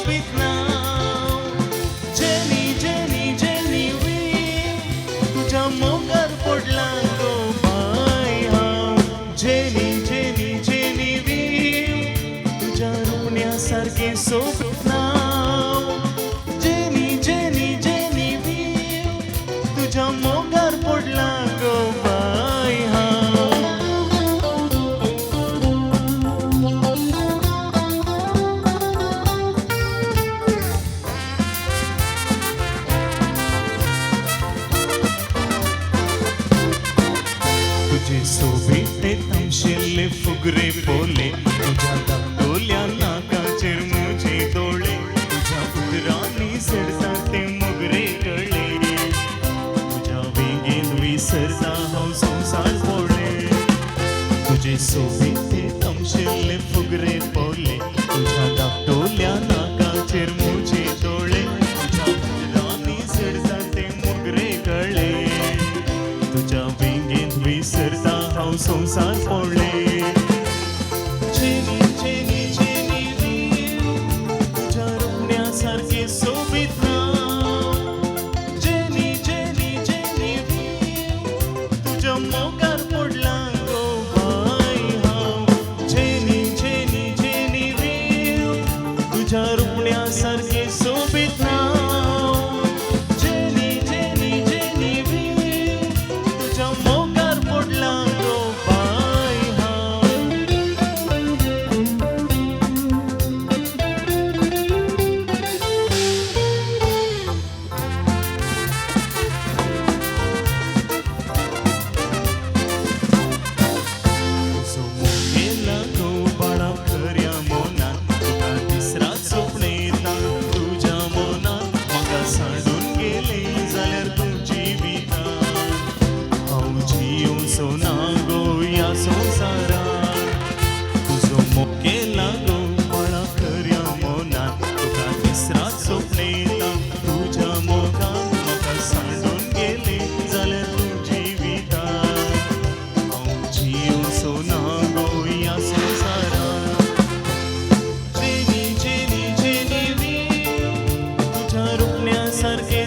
सोबीत नाव. Jenny jenny jenny तुझ्या मोगार पडला गो बाय हांव. जेनी जेनी जेनी तुझ्या रुपण्यासारखे सोबीत नाव. जेनी जेनी जेनी तुझ्या मोगार पडला गो बाय हांव. तुझे सोबीत तमशेले फुगरे पोले. तुझ्या धाकटोल्या नाकाचेर मुझे डोळे. तुझ्या उदरांनी सडता ते मोगरे गळे. तुझ्या वेगेन विसरता हांव संवसार पळोले. तुझे सोबीत तमशेले फुगरे पोले. तुझ्या धाकटोल्या नाकाचेर मुझे डोळे. तुझ्या उदरांनी सडता ते मोगरे गळे. तुझ्या वेगेन विसरता हांव संवसार पळोले. जेनी जेनी जेनी तुझ्या रुपण्यासारखे सोबीत नाव. जेनी जेनी जेनी तुझ्या मोगार पडला गो बाय हांव. जेनी जेनी जेनी तुझ्या रुपण्यासारखे सोबीत नाव. जेनी जेनी जेनी तुझ्या मोगार पडला गो बाय हांव. तुझो मोग गेला गो बाळा खऱ्या मोनान. तुका तिसरा स्वप्न येता तुझ्या मोनान. म्हाका सांडून गेले जाल्यार तूं जिवितान. हांव जियोंचो ना गो ह्या संवसारान. तुजो मोग गेला गो बाळा खऱ्या मोनान. तुका तिसरा स्वप्न येता तुझ्या मोगान. म्हाका सांडून गेले जाल्यार तूं जिवितान. हांव जियोंचो ना गो ह्या संवसारान. जेनी जेनी जेनी तुझ्या रुपण्यासारखे